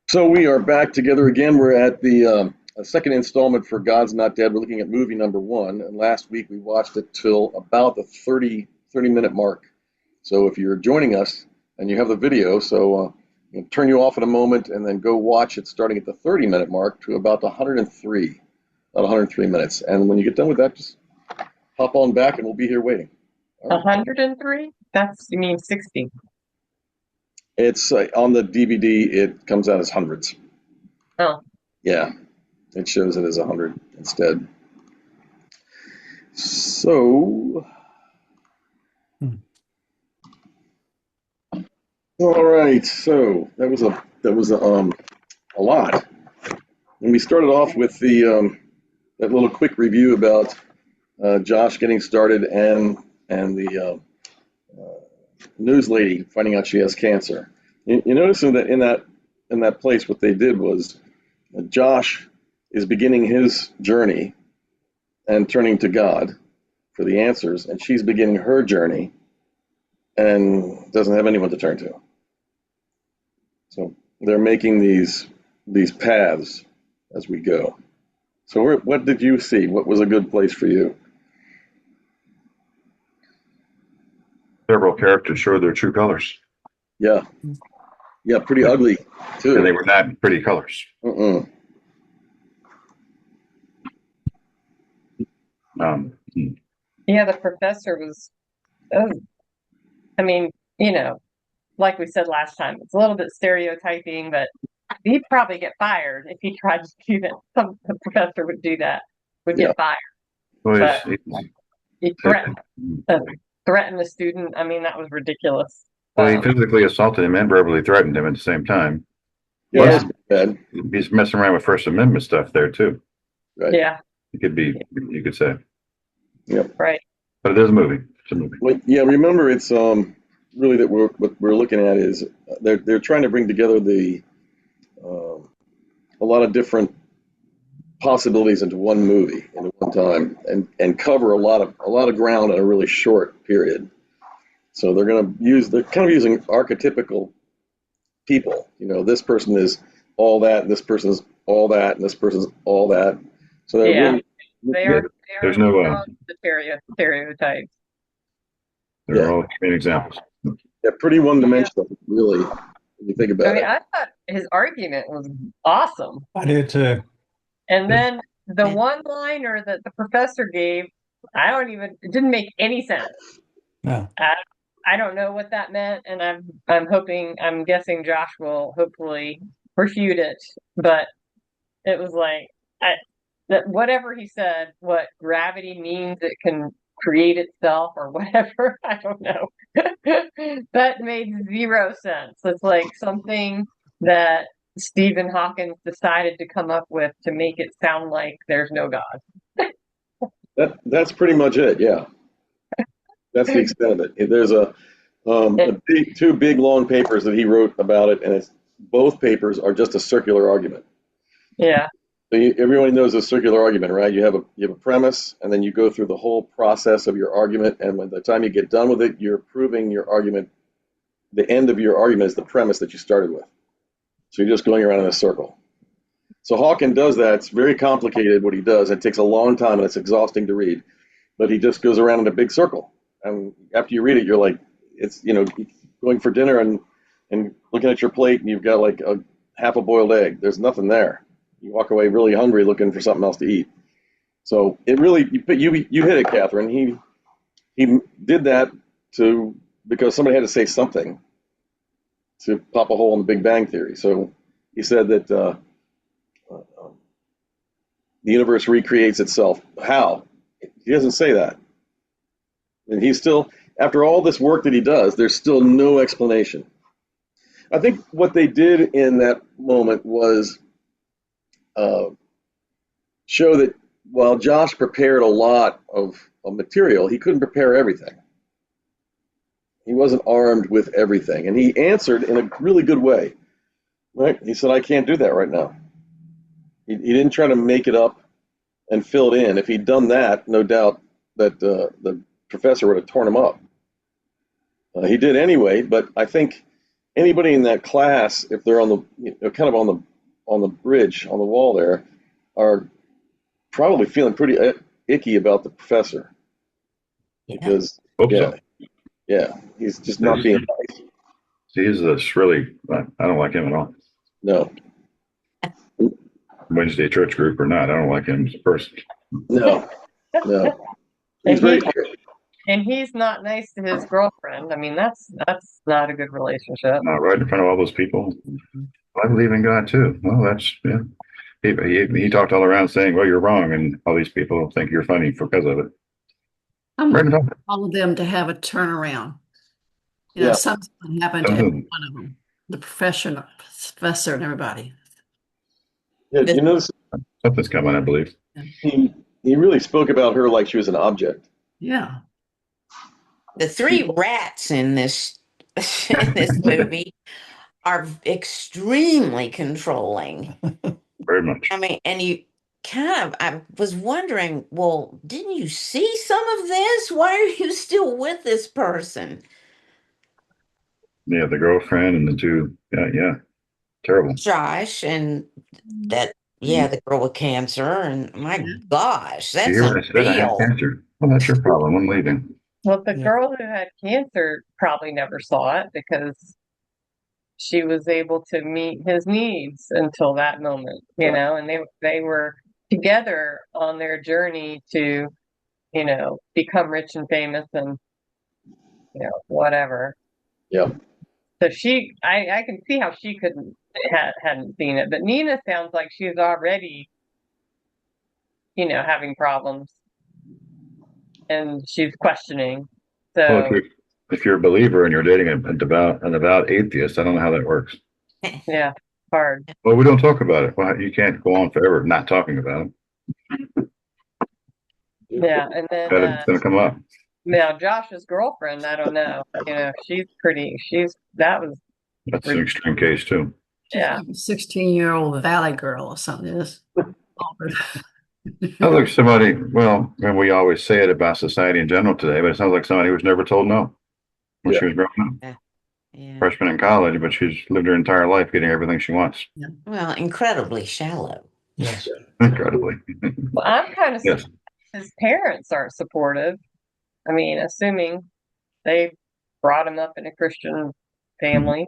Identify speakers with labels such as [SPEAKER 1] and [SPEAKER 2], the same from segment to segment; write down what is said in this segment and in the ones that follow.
[SPEAKER 1] So we are back together again. We're at the second installment for God's Not Dead. We're looking at movie number one. And last week we watched it till about the 30 minute mark. So if you're joining us and you have the video, turn you off in a moment and then go watch it starting at the 30-minute mark to about 103 minutes. And when you get done with that, just hop on back and we'll be here waiting.
[SPEAKER 2] All right. 103? You mean 60.
[SPEAKER 1] It's on the DVD, it comes out as hundreds.
[SPEAKER 2] Oh,
[SPEAKER 1] Yeah, it shows it as 100 instead. So, all right. So that was a lot. And we started off with the that little quick review about Josh getting started and the news lady finding out she has cancer. You notice in that place what they did was Josh is beginning his journey and turning to God for the answers, and she's beginning her journey and doesn't have anyone to turn to. So they're making these paths as we go. So what did you see? What was a good place for you?
[SPEAKER 3] Several characters show their true colors,
[SPEAKER 1] Yeah, yeah, pretty ugly too.
[SPEAKER 3] and they were not pretty colors.
[SPEAKER 1] Mm-mm.
[SPEAKER 3] Um,
[SPEAKER 2] yeah, the professor was, oh, I mean, like we said last time, it's a little bit stereotyping, but he'd probably get fired if he tried to do that. Some the professor would do that, would
[SPEAKER 1] Yeah,
[SPEAKER 2] get fired.
[SPEAKER 3] well,
[SPEAKER 2] But
[SPEAKER 3] he's-
[SPEAKER 2] he threatened the student. I mean, that was ridiculous.
[SPEAKER 3] well, he
[SPEAKER 2] Um,
[SPEAKER 3] physically assaulted him and verbally threatened him at the same time.
[SPEAKER 1] yeah,
[SPEAKER 2] Yeah.
[SPEAKER 1] that's bad.
[SPEAKER 3] He's messing around with First Amendment stuff there too.
[SPEAKER 1] Right.
[SPEAKER 2] yeah,
[SPEAKER 3] It could be, you could say,
[SPEAKER 1] Yep.
[SPEAKER 2] right.
[SPEAKER 3] but it is a movie. It's a movie.
[SPEAKER 1] Well, yeah. Remember, it's really that what we're looking at is they're trying to bring together the a lot of different possibilities into one movie into one time and cover a lot of ground in a really short period. So they're kind of using archetypical people. This person is all that, and this person is all that, and this person is all that. So they're
[SPEAKER 2] Yeah,
[SPEAKER 1] really,
[SPEAKER 2] they
[SPEAKER 3] There-
[SPEAKER 2] are. They
[SPEAKER 3] There's
[SPEAKER 2] are
[SPEAKER 3] no,
[SPEAKER 2] wrong the stereotypes.
[SPEAKER 3] they're
[SPEAKER 1] yeah,
[SPEAKER 3] all main examples.
[SPEAKER 1] yeah, pretty one-dimensional, really, when you think
[SPEAKER 2] I
[SPEAKER 1] about
[SPEAKER 2] mean,
[SPEAKER 1] it.
[SPEAKER 2] I thought his argument was awesome.
[SPEAKER 4] I did too.
[SPEAKER 2] And then the one liner that the professor gave, it didn't make any sense.
[SPEAKER 4] No.
[SPEAKER 2] I don't know what that meant, and I'm guessing Josh will hopefully refute it. But it was like that whatever he said, what gravity means, it can create itself or whatever. I don't know. That made zero sense. It's like something that Stephen Hawking decided to come up with to make it sound like there's no God.
[SPEAKER 1] That's pretty much it. Yeah, that's the extent of it. There's two big long papers that he wrote about it, and both papers are just a circular argument.
[SPEAKER 2] Yeah,
[SPEAKER 1] So everyone knows a circular argument, right? You have a premise, and then you go through the whole process of your argument, and by the time you get done with it, you're proving your argument. The end of your argument is the premise that you started with. So you're just going around in a circle. So Hawking does that. It's very complicated what he does. It takes a long time, and it's exhausting to read. But he just goes around in a big circle, and after you read it, you're like, it's going for dinner and looking at your plate, and you've got like a half a boiled egg. There's nothing there. You walk away really hungry, looking for something else to eat. So it really you hit it, Catherine. He did that because somebody had to say something to pop a hole in the Big Bang Theory. So he said that the universe recreates itself. How? He doesn't say that, and he's still, after all this work that he does, there's still no explanation. I think what they did in that moment was show that while Josh prepared a lot of material, he couldn't prepare everything. He wasn't armed with everything, and he answered in a really good way. Right? He said, "I can't do that right now." He didn't try to make it up and fill it in. If he'd done that, no doubt that the professor would have torn him up. He did anyway, but I think anybody in that class, if they're on the kind of on the bridge on the wall there, are probably feeling pretty icky about the professor
[SPEAKER 4] Yeah.
[SPEAKER 1] because
[SPEAKER 3] Hope
[SPEAKER 1] yeah,
[SPEAKER 3] so.
[SPEAKER 1] yeah, he's just not being nice.
[SPEAKER 3] See, he's this really, I don't like him at all.
[SPEAKER 1] No,
[SPEAKER 3] Wednesday church group or not, I don't like him as a person.
[SPEAKER 1] no, no. He's
[SPEAKER 2] And
[SPEAKER 1] very.
[SPEAKER 2] And he's not nice to his girlfriend. I mean, that's not a good relationship.
[SPEAKER 3] Not right in front of all those people. I believe in God too. Well, that's, yeah. He talked all around saying, well, you're wrong. And all these people think you're funny because of it.
[SPEAKER 4] I'm
[SPEAKER 3] Right in
[SPEAKER 4] looking
[SPEAKER 3] front
[SPEAKER 4] for all of them to have a turnaround.
[SPEAKER 1] Yeah.
[SPEAKER 4] Something happened to every one of them, the professor and everybody.
[SPEAKER 1] Yeah, you notice
[SPEAKER 3] Something's coming, I believe.
[SPEAKER 1] he really spoke about her like she was an object.
[SPEAKER 4] Yeah.
[SPEAKER 5] The three rats in this movie are extremely controlling.
[SPEAKER 3] Very much.
[SPEAKER 5] I mean, and I was wondering, well, didn't you see some of this? Why are you still with this person?
[SPEAKER 3] Yeah, the girlfriend and the two. Yeah. Terrible.
[SPEAKER 5] Josh and that,
[SPEAKER 3] Mm-hmm.
[SPEAKER 5] the girl with cancer. And my gosh,
[SPEAKER 3] You
[SPEAKER 5] that's
[SPEAKER 3] hear what I said? I have
[SPEAKER 5] unreal.
[SPEAKER 3] cancer. Well, that's your problem. I'm leaving.
[SPEAKER 2] Well, the girl who had cancer probably never saw it because she was able to meet his needs until that moment, and they were together on their journey to, become rich and famous and, whatever.
[SPEAKER 1] Yeah.
[SPEAKER 2] So I can see how she hadn't seen it, but Nina sounds like she's already, having problems and she's questioning.
[SPEAKER 3] Well,
[SPEAKER 2] So
[SPEAKER 3] if you're a believer and you're dating an devout atheist, I don't know how that works.
[SPEAKER 2] yeah, hard.
[SPEAKER 3] Well, we don't talk about it. Well, you can't go on forever not talking about it.
[SPEAKER 2] Yeah, and then
[SPEAKER 3] It's going to come up.
[SPEAKER 2] now Josh's girlfriend, I don't know.
[SPEAKER 3] That's an extreme case too.
[SPEAKER 2] Yeah.
[SPEAKER 4] 16-year-old valley girl or something. Is
[SPEAKER 3] Sounds like somebody, well, and we always say it about society in general today, but it sounds like somebody who was never told no when she was growing up.
[SPEAKER 5] Yeah.
[SPEAKER 3] Freshman in college, but she's lived her entire life getting everything she wants.
[SPEAKER 5] Well, incredibly shallow.
[SPEAKER 4] Yes.
[SPEAKER 3] Incredibly.
[SPEAKER 2] Well, I'm kind of
[SPEAKER 3] Yes.
[SPEAKER 2] surprised his parents aren't supportive. I mean, assuming they brought him up in a Christian family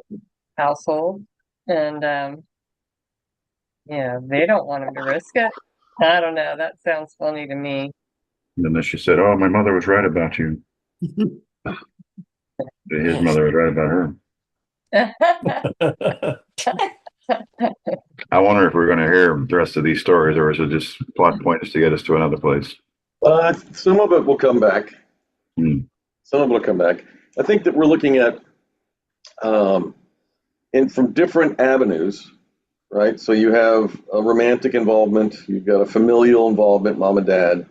[SPEAKER 2] household, and they don't want him to risk it. I don't know. That sounds funny to me.
[SPEAKER 3] And then she said, "Oh, my mother was right about you." His mother was right about her. I wonder if we're going to hear the rest of these stories, or is it just plot points to get us to another place?
[SPEAKER 1] Some of it will come back.
[SPEAKER 3] Hmm.
[SPEAKER 1] Some of it will come back. I think that we're looking at, from different avenues, right? So you have a romantic involvement, you've got a familial involvement, mom and dad.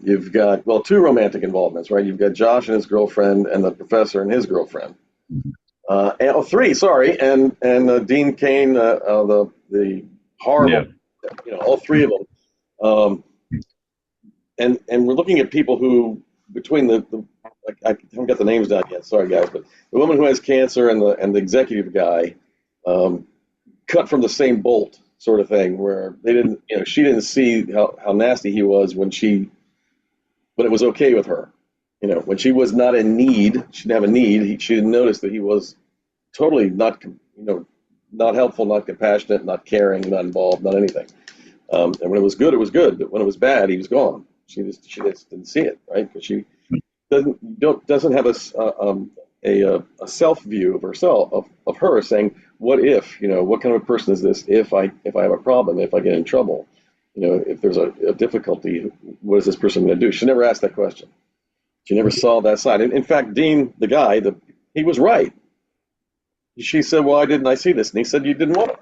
[SPEAKER 1] You've got, two romantic involvements, right? You've got Josh and his girlfriend, and the professor and his girlfriend. Three, sorry, and Dean Cain, the horrible, all three of them. And we're looking at people who, between I haven't got the names down yet. Sorry, guys, but the woman who has cancer and the executive guy, cut from the same bolt, sort of thing, where they didn't, she didn't see how nasty he was but it was okay with her. When she was not in need, she didn't have a need. She didn't notice that he was totally not helpful, not compassionate, not caring, not involved, not anything. And when it was good, but when it was bad, he was gone. She just didn't see it, right? Because she doesn't have a self view of herself, of her, saying, what if, what kind of a person is this? If I have a problem, if I get in trouble, if there's a difficulty, what is this person going to do? She never asked that question. She never saw that side. In fact, Dean, the guy, he was right. She said, "Why didn't I see this?" And he said, "You didn't want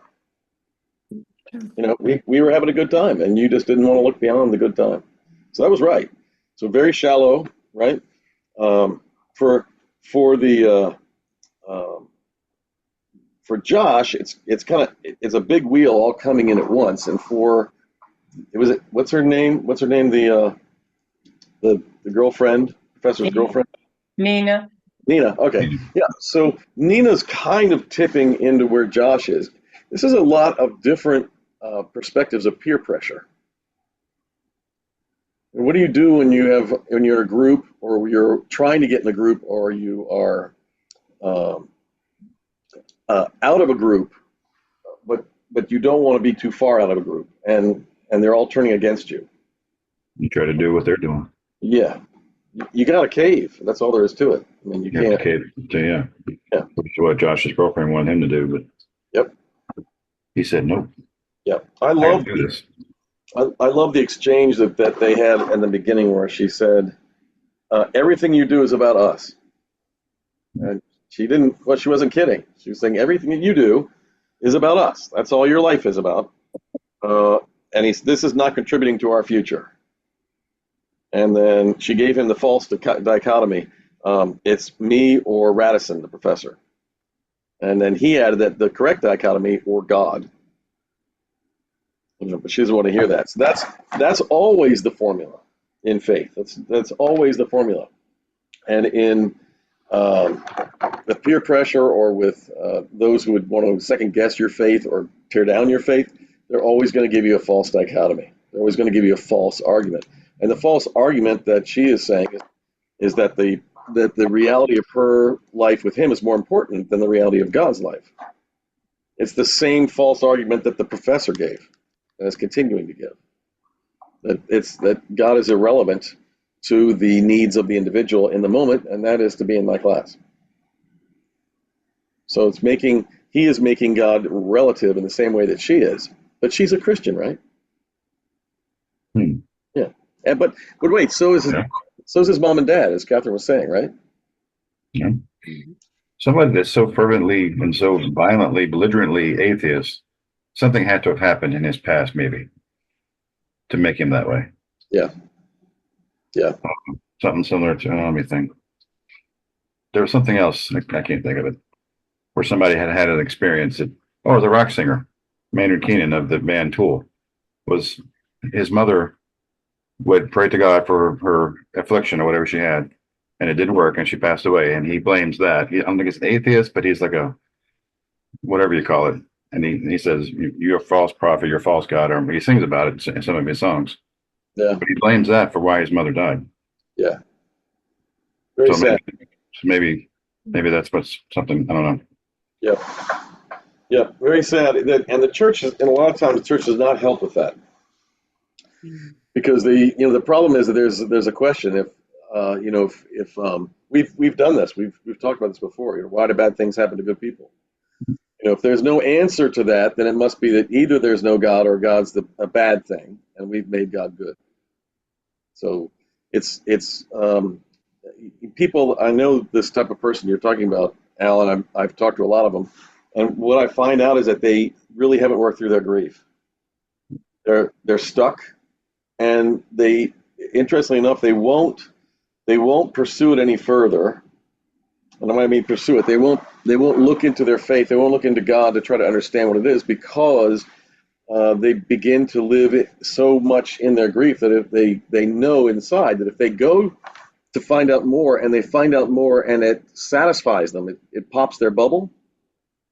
[SPEAKER 1] it. We were having a good time, and you just didn't want to look beyond the good time." So that was right. So very shallow, right? For Josh, it's a big wheel all coming in at once. And what's her name? The girlfriend, professor's girlfriend?
[SPEAKER 2] Nina.
[SPEAKER 1] Nina. Okay. Yeah. So Nina's kind of tipping into where Josh is. This is a lot of different perspectives of peer pressure. And what do you do when you're a group, or you're trying to get in a group, or you are um, out of a group, but you don't want to be too far out of a group, and they're all turning against you.
[SPEAKER 3] You try to do what they're doing.
[SPEAKER 1] Yeah, you got to cave. That's all there is to it. I mean, you
[SPEAKER 3] You have
[SPEAKER 1] can't.
[SPEAKER 3] to cater to,
[SPEAKER 1] Yeah.
[SPEAKER 3] Which is what Josh's girlfriend wanted him to do, but
[SPEAKER 1] Yep.
[SPEAKER 3] he said, nope,
[SPEAKER 1] Yeah,
[SPEAKER 3] I gotta do this.
[SPEAKER 1] I love the exchange that they had in the beginning, where she said, "Everything you do is about us." And she didn't. Well, she wasn't kidding. She was saying everything that you do is about us. That's all your life is about. Uh, and this is not contributing to our future. And then she gave him the false dichotomy. It's me or Radisson, the professor. And then he added that the correct dichotomy, or God. But she doesn't want to hear that. So that's always the formula in faith. That's always the formula. And in the peer pressure, or with those who would want to second guess your faith or tear down your faith, they're always going to give you a false dichotomy. They're always going to give you a false argument. And the false argument that she is saying is that the reality of her life with him is more important than the reality of God's life. It's the same false argument that the professor gave, and is continuing to give. That God is irrelevant to the needs of the individual in the moment, and that is to be in my class. So he is making God relative in the same way that she is, but she's a Christian, right? Yeah. But wait, so is his mom and dad, as Catherine was saying, right?
[SPEAKER 3] Yeah. Somebody that's so fervently and so violently, belligerently atheist, something had to have happened in his past, maybe, to make him that way.
[SPEAKER 1] Yeah. Yeah.
[SPEAKER 3] Something similar to, let me think. There was something else, I can't think of it, where somebody had an experience that, the rock singer, Maynard Keenan of the band Tool, was his mother would pray to God for her affliction or whatever she had, and it didn't work, and she passed away, and he blames that. I don't think it's an atheist, but he's like a, whatever you call it. And he says, you're a false prophet, you're a false God, or he sings about it in some of his songs.
[SPEAKER 1] Yeah.
[SPEAKER 3] But he blames that for why his mother died.
[SPEAKER 1] Yeah. Very sad.
[SPEAKER 3] Maybe that's what's something, I don't know.
[SPEAKER 1] Yep. Yeah, very sad. And the church, and a lot of times, the church does not help with that, because the problem is that there's a question if we've done this, we've talked about this before. Why do bad things happen to good people? If there's no answer to that, then it must be that either there's no God, or God's a bad thing, and we've made God good. So it's people. I know this type of person you're talking about, Alan. I've talked to a lot of them, and what I find out is that they really haven't worked through their grief. They're stuck, and interestingly enough, they won't pursue it any further. And when I mean pursue it, they won't look into their faith. They won't look into God to try to understand what it is, because they begin to live it so much in their grief that if they know inside that if they go to find out more, and they find out more, and it satisfies them, it pops their bubble,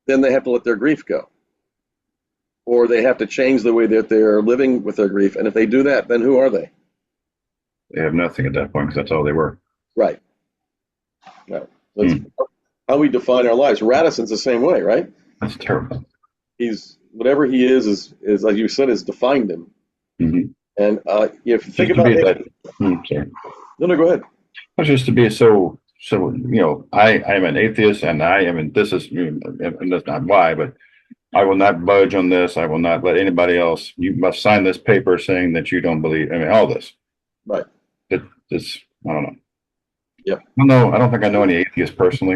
[SPEAKER 1] then they have to let their grief go, or they have to change the way that they're living with their grief. And if they do that, then who are they?
[SPEAKER 3] They have nothing at that point, because that's all they were.
[SPEAKER 1] Right. No. That's how we define our lives. Radisson's the same way, right?
[SPEAKER 3] That's terrible.
[SPEAKER 1] He's whatever he is like you said, has defined him.
[SPEAKER 3] Mm-hmm.
[SPEAKER 1] And if you think about it,
[SPEAKER 3] sorry.
[SPEAKER 1] No, go ahead.
[SPEAKER 3] It's just to be so I am an atheist, and I am, and this is, and that's not why, but I will not budge on this. I will not let anybody else. You must sign this paper saying that you don't believe. I mean, all this.
[SPEAKER 1] Right.
[SPEAKER 3] It's I don't know.
[SPEAKER 1] Yep.
[SPEAKER 3] I don't think I know any atheists personally.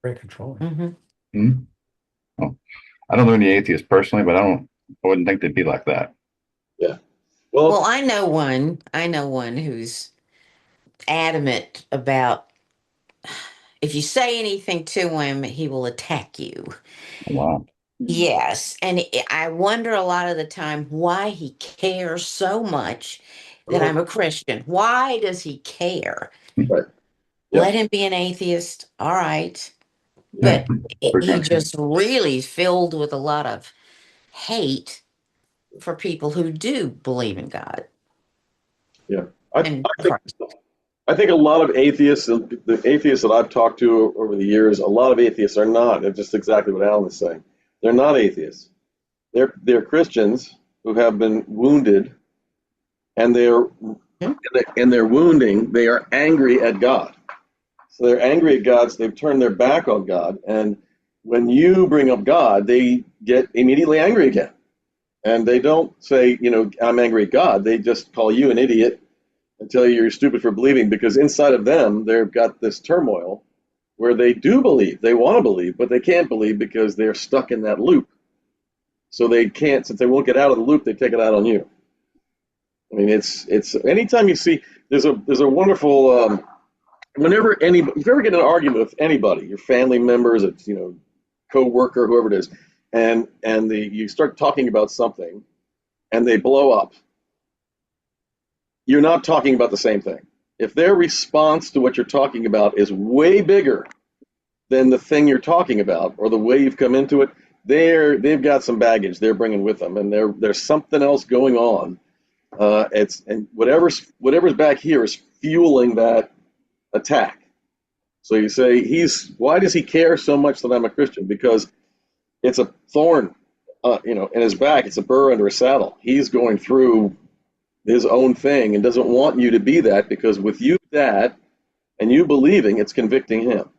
[SPEAKER 6] Very controlling.
[SPEAKER 5] Mm-hmm.
[SPEAKER 3] Well, I don't know any atheists personally, but I wouldn't think they'd be like that.
[SPEAKER 1] Yeah.
[SPEAKER 5] Well, I know one who's adamant about, if you say anything to him, he will attack you.
[SPEAKER 3] Wow.
[SPEAKER 5] Yes. And I wonder a lot of the time why he cares so much that I'm a Christian. Why does he care?
[SPEAKER 1] Right. Yeah.
[SPEAKER 5] let him be an atheist. All right.
[SPEAKER 3] Yeah.
[SPEAKER 5] But he just really filled with a lot of hate for people who do believe in God
[SPEAKER 1] Yeah. I,
[SPEAKER 5] and
[SPEAKER 1] I think
[SPEAKER 5] Christ.
[SPEAKER 1] I think a lot of atheists, the atheists that I've talked to over the years, a lot of atheists are not. They're just exactly what Alan is saying. They're not atheists. They're Christians who have been wounded, and they're
[SPEAKER 5] Hmm?
[SPEAKER 1] in their wounding, they are angry at God. So they're angry at God. So they've turned their back on God. And when you bring up God, they get immediately angry again. And they don't say, I'm angry at God. They just call you an idiot and tell you you're stupid for believing, because inside of them, they've got this turmoil where they do believe, they want to believe, but they can't believe because they're stuck in that loop. So they can't, since they won't get out of the loop, they take it out on you. I mean, it's anytime you see, there's a wonderful, whenever if you ever get in an argument with anybody, your family members, it's, co-worker, whoever it is, and you start talking about something and they blow up, you're not talking about the same thing. If their response to what you're talking about is way bigger than the thing you're talking about or the way you've come into it, they've got some baggage they're bringing with them, and there's something else going on. And whatever's back here is fueling that attack. So you say, why does he care so much that I'm a Christian? Because it's a thorn, in his back. It's a burr under his saddle. He's going through his own thing and doesn't want you to be that, because with you that and you believing, it's convicting him.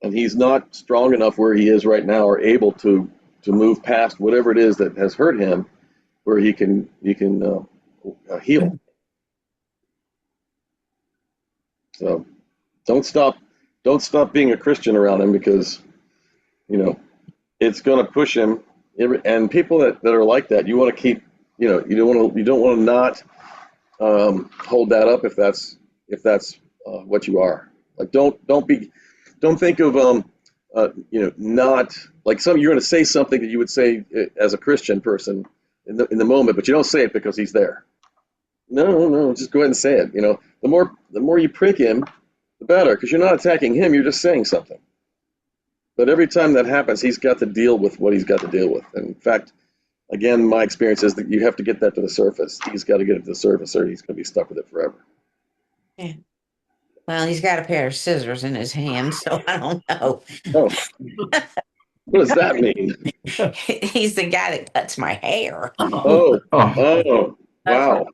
[SPEAKER 1] And he's not strong enough where he is right now or able to move past whatever it is that has hurt him, where he can heal. So don't stop being a Christian around him, because it's going to push him. And people that are like that, you want to keep, you don't want to not hold that up if that's what you are. Like don't think of not like you're going to say something that you would say as a Christian person in the moment, but you don't say it because he's there. No, just go ahead and say it. The more you prick him, the better, because you're not attacking him, you're just saying something. But every time that happens, he's got to deal with what he's got to deal with. And in fact, again, my experience is that you have to get that to the surface. He's got to get it to the surface, or he's going to be stuck with it forever.
[SPEAKER 5] Yeah. Well, he's got a pair of scissors in his hand, so I don't know.
[SPEAKER 1] Oh, what does that mean?
[SPEAKER 5] He's the guy that cuts my hair
[SPEAKER 1] Oh,
[SPEAKER 3] Oh,
[SPEAKER 1] wow.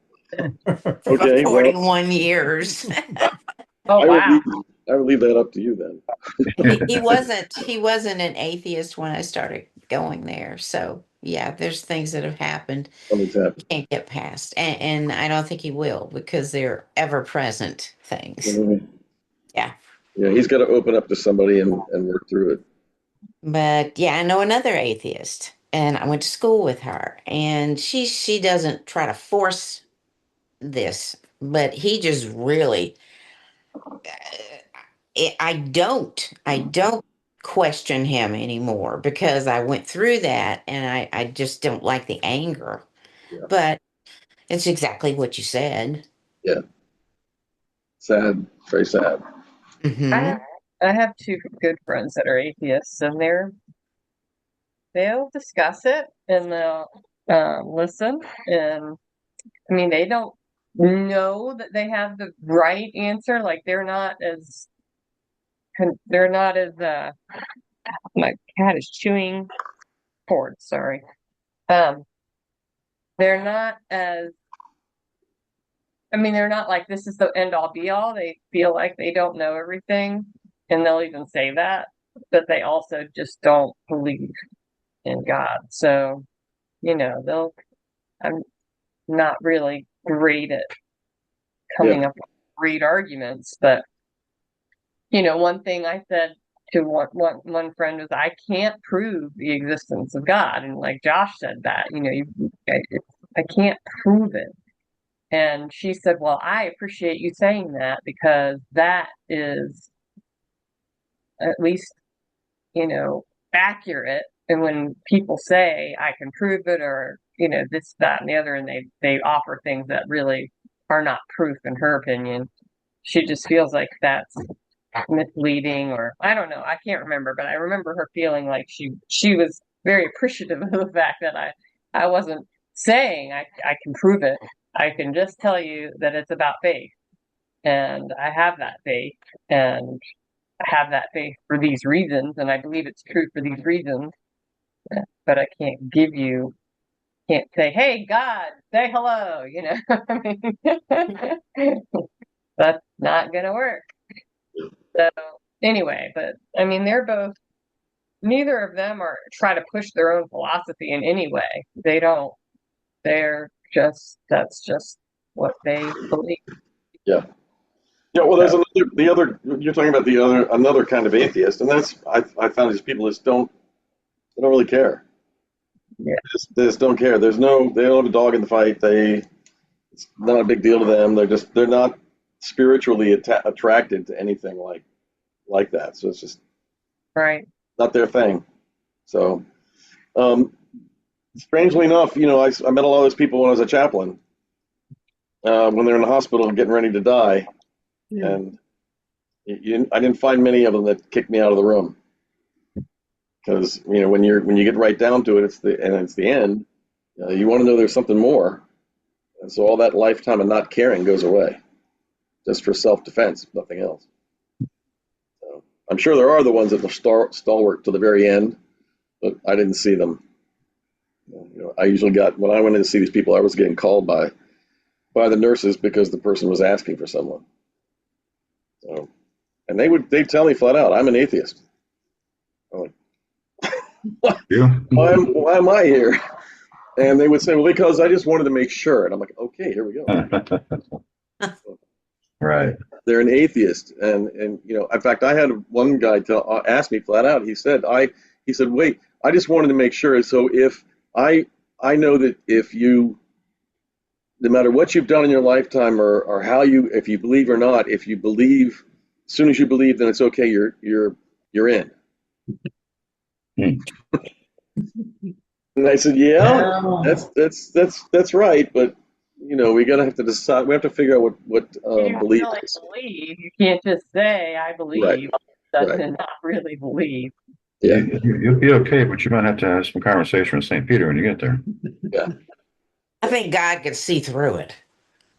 [SPEAKER 5] for
[SPEAKER 1] Okay, well,
[SPEAKER 5] 41 years.
[SPEAKER 2] Oh, wow.
[SPEAKER 1] I would leave that up to you then.
[SPEAKER 5] He wasn't an atheist when I started going there. So yeah, there's things that have happened
[SPEAKER 1] Something's
[SPEAKER 5] you
[SPEAKER 1] happened.
[SPEAKER 5] can't get past. And I don't think he will, because they're ever present things.
[SPEAKER 1] Mhm.
[SPEAKER 5] Yeah.
[SPEAKER 1] Yeah, he's got to open up to somebody and work through it.
[SPEAKER 5] But yeah, I know another atheist, and I went to school with her, and she doesn't try to force this, but he just really I don't question him anymore, because I went through that, and I just don't like the anger.
[SPEAKER 1] Yeah,
[SPEAKER 5] But it's exactly what you said.
[SPEAKER 1] yeah. Sad, very sad.
[SPEAKER 2] I
[SPEAKER 5] Hmm.
[SPEAKER 2] have, I have two good friends that are atheists, and they'll discuss it and they'll listen. And I mean, they don't know that they have the right answer. Like they're not as my cat is chewing cord. Sorry. Um, they're not as. I mean, they're not like this is the end all be all. They feel like they don't know everything, and they'll even say that, but they also just don't believe in God. So, I'm not really great at
[SPEAKER 1] Yeah,
[SPEAKER 2] coming up with great arguments, but one thing I said to one friend was, I can't prove the existence of God, and like Josh said that, I can't prove it. And she said, well, I appreciate you saying that, because that is at least, accurate. And when people say I can prove it, or, this, that, and the other, and they offer things that really are not proof in her opinion, she just feels like that's misleading, or I don't know. I can't remember, but I remember her feeling like she was very appreciative of the fact that I wasn't saying I can prove it. I can just tell you that it's about faith. And I have that faith, and I have that faith for these reasons, and I believe it's true for these reasons. But I can't say, "Hey, God, say hello." I mean, that's not gonna work. So anyway, but I mean, neither of them are try to push their own philosophy in any way. They don't. That's just what they believe.
[SPEAKER 1] Yeah. Yeah, well, there's you're talking about another kind of atheist, and I found these people they don't really care.
[SPEAKER 2] Yeah.
[SPEAKER 1] They just don't care. They don't have a dog in the fight. It's not a big deal to them. They're not spiritually attracted to anything like that. So it's just
[SPEAKER 2] Right.
[SPEAKER 1] not their thing. So, strangely enough, I met a lot of those people when I was a chaplain, when they're in the hospital getting ready to die.
[SPEAKER 4] Yeah.
[SPEAKER 1] And I didn't find many of them that kicked me out of the room, because when you get right down to it, it's the end. You want to know there's something more, and so all that lifetime of not caring goes away, just for self-defense, nothing else. So I'm sure there are the ones that will stalwart to the very end, but I didn't see them. I usually when I went in to see these people, I was getting called by the nurses because the person was asking for someone. So, and they'd tell me flat out, "I'm an atheist." I'm like,
[SPEAKER 3] Yeah.
[SPEAKER 1] why am I here? And they would say, "Well, because I just wanted to make sure." And I'm like, "Okay, here we go."
[SPEAKER 3] Right.
[SPEAKER 1] They're an atheist, and in fact, I had one guy ask me flat out. He said, "Wait, I just wanted to make sure. So if I know that no matter what you've done in your lifetime, or if you believe or not, if you believe, as soon as you believe, then it's okay. You're in." And I said, "Yeah, that's right, but we gotta have to decide. We have to figure out what
[SPEAKER 2] You
[SPEAKER 1] belief
[SPEAKER 2] really
[SPEAKER 1] is."
[SPEAKER 2] believe. You can't just say I believe. That's
[SPEAKER 1] Right.
[SPEAKER 2] not really believe.
[SPEAKER 1] Yeah,
[SPEAKER 3] You'll be okay, but you might have to have some conversation with St. Peter when you get there.
[SPEAKER 1] yeah,
[SPEAKER 5] I think God could see through it.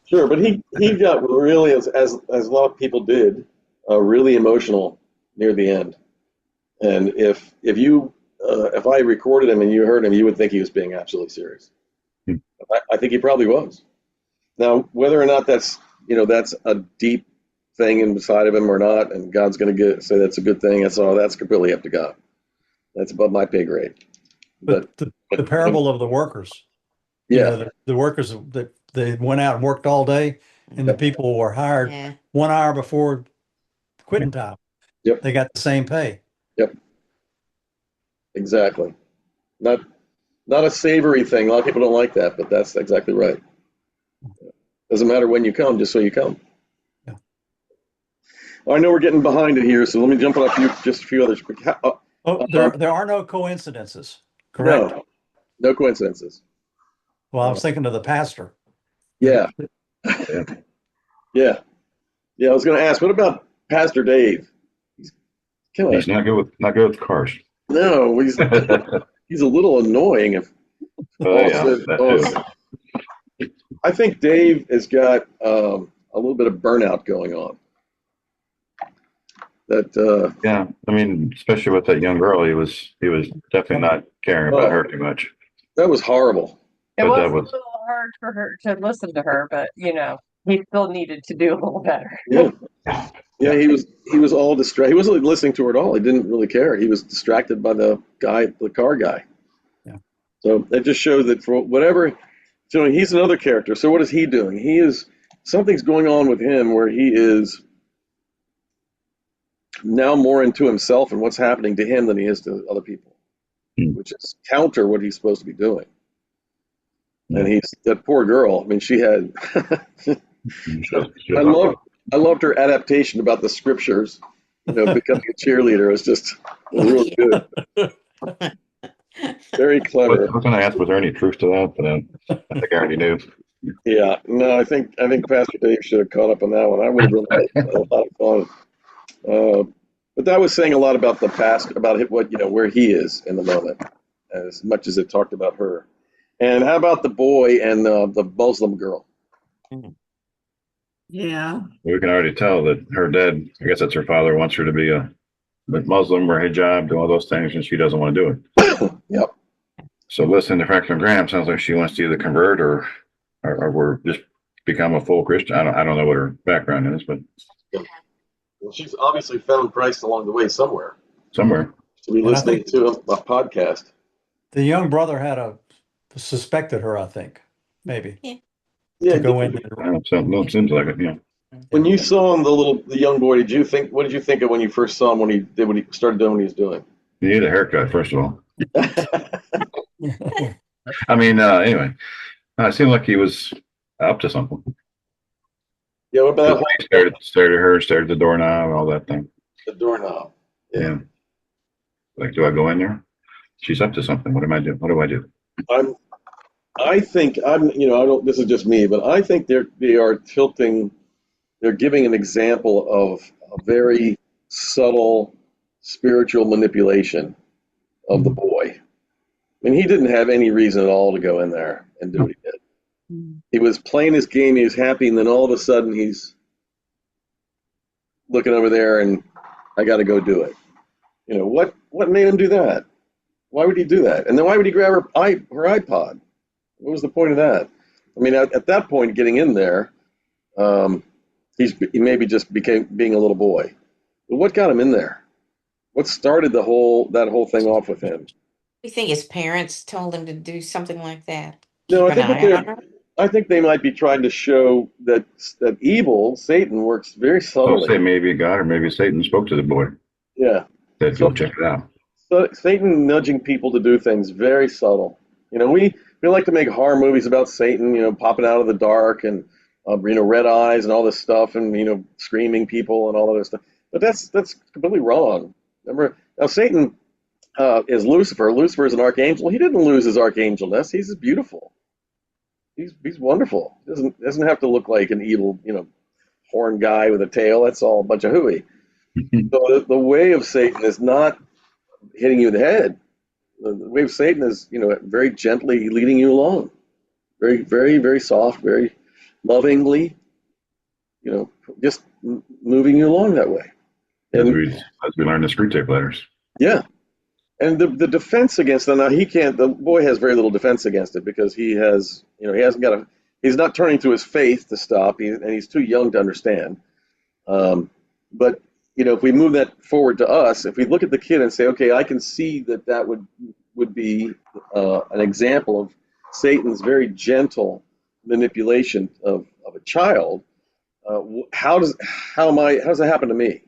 [SPEAKER 1] sure. But he got really, as a lot of people did, really emotional near the end. And if I recorded him and you heard him, you would think he was being absolutely serious.
[SPEAKER 3] Hmm.
[SPEAKER 1] I think he probably was. Now, whether or not that's a deep thing inside of him or not, and God's going to say that's a good thing, that's completely up to God. That's above my pay grade.
[SPEAKER 6] But the parable of the workers,
[SPEAKER 1] yeah,
[SPEAKER 6] the workers that they went out and worked all day, and the people were hired
[SPEAKER 5] Yeah.
[SPEAKER 6] 1 hour before quitting time.
[SPEAKER 1] Yep.
[SPEAKER 6] They got the same pay.
[SPEAKER 1] Yep, exactly. Not a savory thing. A lot of people don't like that, but that's exactly right. Doesn't matter when you come, just so you come.
[SPEAKER 6] Yeah.
[SPEAKER 1] I know we're getting behind it here, so let me jump on just a few others.
[SPEAKER 6] There are no coincidences, correct?
[SPEAKER 1] No coincidences.
[SPEAKER 6] Well, I was thinking of the pastor.
[SPEAKER 1] Yeah. Yeah. I was going to ask, what about Pastor Dave?
[SPEAKER 3] He's not good with cars.
[SPEAKER 1] No, he's a little annoying. I think Dave has got a little bit of burnout going on.
[SPEAKER 3] Yeah, I mean, especially with that young girl, he was definitely not caring about her too much.
[SPEAKER 1] That was horrible.
[SPEAKER 2] It was a little hard for her to listen to her, but he still needed to do a little better.
[SPEAKER 1] Yeah, he was all distracted. He wasn't listening to her at all. He didn't really care. He was distracted by the car guy.
[SPEAKER 6] Yeah.
[SPEAKER 1] So it just shows that for whatever, he's another character. So what is he doing? Something's going on with him where he is now more into himself and what's happening to him than he is to other people, which is counter what he's supposed to be doing. And that poor girl. I mean, she had. I loved her adaptation about the scriptures. Becoming a cheerleader was really good. Very clever.
[SPEAKER 3] I was going to ask, was there any truth to that? But I think I already knew.
[SPEAKER 1] Yeah, no, I think Pastor Dave should have caught up on that one. I would have really had a lot of fun. But that was saying a lot about the past, about what where he is in the moment, as much as it talked about her. And how about the boy and the Muslim girl?
[SPEAKER 5] Mhm.
[SPEAKER 4] Yeah.
[SPEAKER 3] We can already tell that her dad, I guess that's her father, wants her to be a Muslim or hijab, do all those things, and she doesn't want to do it.
[SPEAKER 1] Yep.
[SPEAKER 3] So listening to Franklin Graham sounds like she wants to either convert or we're just become a full Christian. I don't know what her background is, but
[SPEAKER 1] Well, she's obviously found Christ along the way somewhere.
[SPEAKER 3] somewhere.
[SPEAKER 1] To be
[SPEAKER 6] And I
[SPEAKER 1] listening
[SPEAKER 6] think
[SPEAKER 1] to a podcast.
[SPEAKER 6] the young brother suspected her, I think, maybe,
[SPEAKER 5] Yeah.
[SPEAKER 1] Yeah.
[SPEAKER 6] to go in.
[SPEAKER 3] It seems like it, yeah.
[SPEAKER 1] When you saw him, the young boy, what did you think of when you first saw him when he did what he started doing what he was doing?
[SPEAKER 3] You need a haircut, first of all. I mean, anyway, it seemed like he was up to something.
[SPEAKER 1] Yeah, what about that
[SPEAKER 3] He stared at her, stared at the doorknob, all that thing.
[SPEAKER 1] the doorknob?
[SPEAKER 3] Yeah. Like, do I go in there? She's up to something. What am I doing? What do I do?
[SPEAKER 1] I think I don't. This is just me, but I think they are tilting. They're giving an example of a very subtle spiritual manipulation of the boy. I mean, he didn't have any reason at all to go in there and do what he did. He was playing his game. He was happy, and then all of a sudden, he's looking over there, and I got to go do it. What made him do that? Why would he do that? And then why would he grab her iPod? What was the point of that? I mean, at that point, getting in there, he maybe just became being a little boy. But what got him in there? What started that whole thing off with him?
[SPEAKER 5] You think his parents told him to do something like that?
[SPEAKER 1] No,
[SPEAKER 5] Keep an eye on her?
[SPEAKER 1] I think they might be trying to show that evil, Satan, works very
[SPEAKER 3] I'll say
[SPEAKER 1] subtly.
[SPEAKER 3] maybe God or maybe Satan spoke to the boy.
[SPEAKER 1] Yeah.
[SPEAKER 3] Said,
[SPEAKER 1] So,
[SPEAKER 3] go check it out.
[SPEAKER 1] so Satan nudging people to do things very subtle. We like to make horror movies about Satan, popping out of the dark and red eyes and all this stuff, and screaming people and all of this stuff. But that's completely wrong. Remember, now Satan is Lucifer. Lucifer is an archangel. He didn't lose his archangelness. He's just beautiful. He's wonderful. Doesn't have to look like an evil, horn guy with a tail. That's all a bunch of hooey. So the way of Satan is not hitting you in the head. The way of Satan is, very gently leading you along, very, very, very soft, very lovingly, just moving you along that way.
[SPEAKER 3] As
[SPEAKER 1] And
[SPEAKER 3] we learned the screw tape letters.
[SPEAKER 1] yeah, and the defense against that, now he can't. The boy has very little defense against it because he hasn't got he's not turning to his faith to stop, and he's too young to understand. But if we move that forward to us, if we look at the kid and say, okay, I can see that would be an example of Satan's very gentle manipulation of a child. How does that happen to me?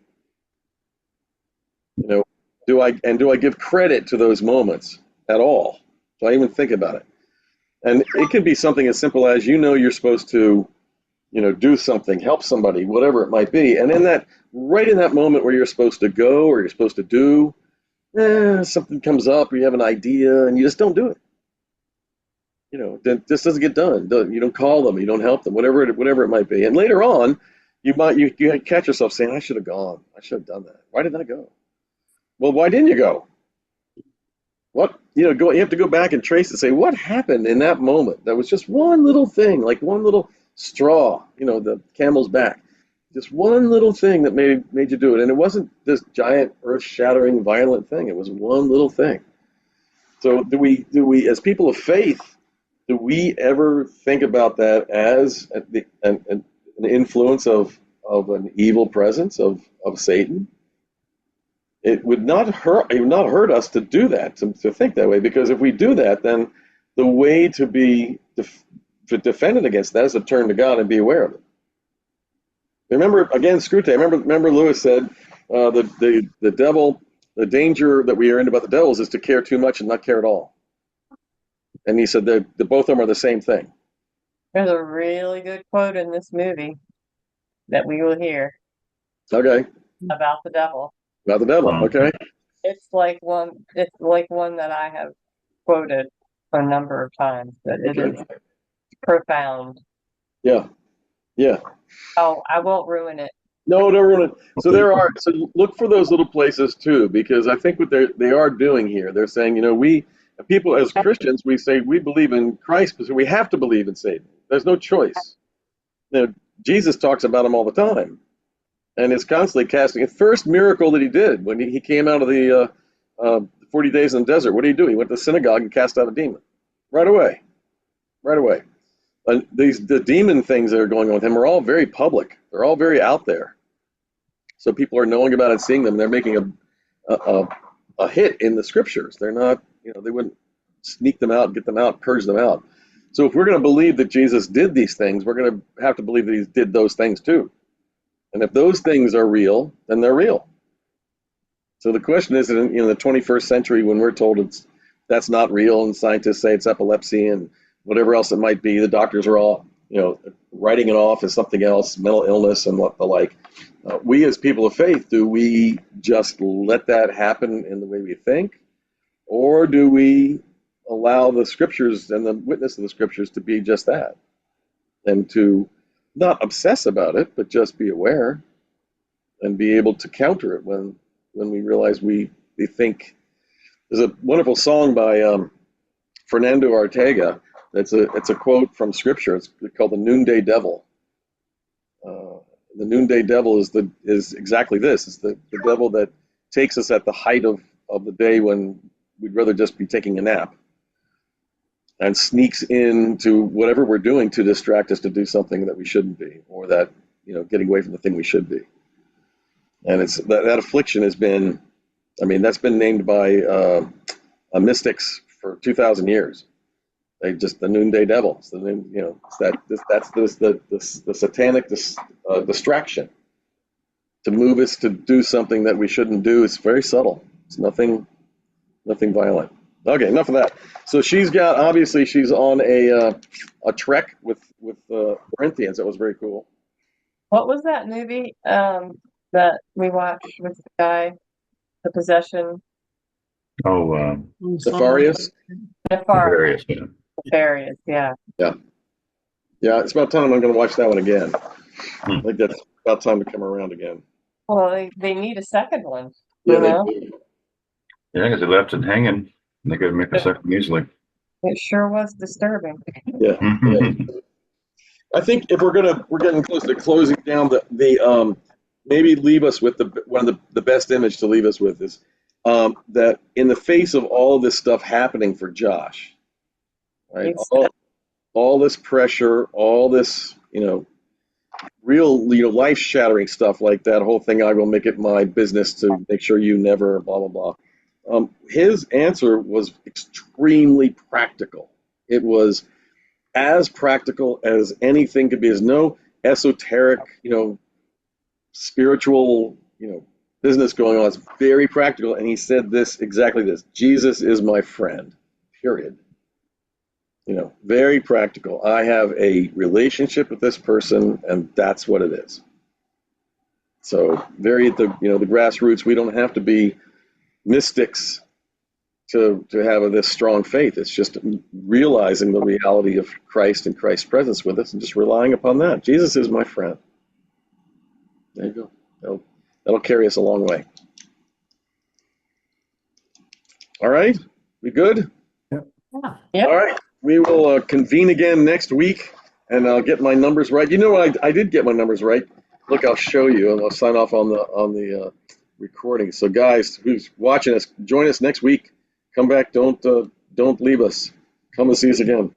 [SPEAKER 1] Do I give credit to those moments at all? Do I even think about it? And it could be something as simple as you're supposed to do something, help somebody, whatever it might be. And right in that moment where you're supposed to go or you're supposed to do, something comes up or you have an idea and you just don't do it. That just doesn't get done. You don't call them, you don't help them, whatever it might be. And later on, you catch yourself saying, I should have gone. I should have done that. Why didn't I go? Well, why didn't you go? What, you have to go back and trace and say, what happened in that moment? That was just one little thing, like one little straw, the camel's back. Just one little thing that made you do it. And it wasn't this giant, earth-shattering, violent thing. It was one little thing. So do we, as people of faith, do we ever think about that as an influence of an evil presence of Satan? It would not hurt us to do that, to think that way, because if we do that, then the way to be defended against that is to turn to God and be aware of it. Remember, again, Screwtape, remember Lewis said, the devil, the danger that we are in about the devils is to care too much and not care at all. And he said that both of them are the same thing.
[SPEAKER 2] There's a really good quote in this movie that we will hear
[SPEAKER 1] Okay.
[SPEAKER 2] about the devil.
[SPEAKER 1] About the devil, okay.
[SPEAKER 2] It's like one that I have quoted a number of times, but it is profound.
[SPEAKER 1] Yeah. Yeah.
[SPEAKER 2] Oh, I won't ruin it.
[SPEAKER 1] No, don't ruin it. So so look for those little places too, because I think what they are doing here, they're saying, we people as Christians, we say we believe in Christ, but we have to believe in Satan. There's no choice. Jesus talks about him all the time, and is constantly casting. The first miracle that he did when he came out of the 40 days in the desert, what did he do? He went to the synagogue and cast out a demon right away, right away. The demon things that are going on with him are all very public. They're all very out there. So people are knowing about it, seeing them. They're making a hit in the scriptures. They're not, they wouldn't sneak them out, get them out, purge them out. So if we're going to believe that Jesus did these things, we're going to have to believe that he did those things too. And if those things are real, then they're real. So the question is, in the 21st century, when we're told that's not real, and scientists say it's epilepsy and whatever else it might be, the doctors are all, writing it off as something else, mental illness and what the like. We as people of faith, do we just let that happen in the way we think? Or do we allow the scriptures and the witness of the scriptures to be just that? And to not obsess about it, but just be aware and be able to counter it when we realize we think. There's a wonderful song by Fernando Ortega. It's a quote from scripture. It's called "The Noonday Devil." The noonday devil is exactly this. It's the devil that takes us at the height of the day when we'd rather just be taking a nap, and sneaks into whatever we're doing to distract us to do something that we shouldn't be, or that getting away from the thing we should be. And it's that affliction has been, that's been named by mystics for 2,000 years. They just the noonday devil. It's the satanic distraction to move us to do something that we shouldn't do. It's very subtle. It's nothing violent. Okay, enough of that. So she's on a trek with Corinthians. That was very cool.
[SPEAKER 2] What was that movie that we watched with the guy, The Possession?
[SPEAKER 3] Oh,
[SPEAKER 1] Nefarious.
[SPEAKER 3] Nefarious, yeah.
[SPEAKER 2] Nefarious, yeah.
[SPEAKER 1] Yeah. It's about time I'm going to watch that one again. I think that's about time to come around again.
[SPEAKER 2] Well, they need a second one.
[SPEAKER 1] Yeah,
[SPEAKER 2] you know?
[SPEAKER 1] they do.
[SPEAKER 3] Yeah, because they left it hanging. And they could make a second easily.
[SPEAKER 2] It sure was disturbing.
[SPEAKER 1] Yeah. I think if we're getting close to closing down the maybe leave us with one of the best image to leave us with is that in the face of all this stuff happening for Josh, right? All this pressure, all this, real, life-shattering stuff like that whole thing, I will make it my business to make sure you never, blah, blah, blah. His answer was extremely practical. It was as practical as anything could be. There's no esoteric, spiritual, business going on. It's very practical. And he said exactly this: Jesus is my friend, period. Very practical. I have a relationship with this person, and that's what it is. So very at the grassroots. We don't have to be mystics to have this strong faith. It's just realizing the reality of Christ and Christ's presence with us, and just relying upon that. Jesus is my friend. There you go. That'll carry us a long way. All right, we good?
[SPEAKER 4] Yeah.
[SPEAKER 2] Yep.
[SPEAKER 1] All right. We will convene again next week, and I'll get my numbers right. I did get my numbers right. Look, I'll show you, and I'll sign off on the recording. So, guys, who's watching us, join us next week. Come back. Don't leave us. Come and see us again.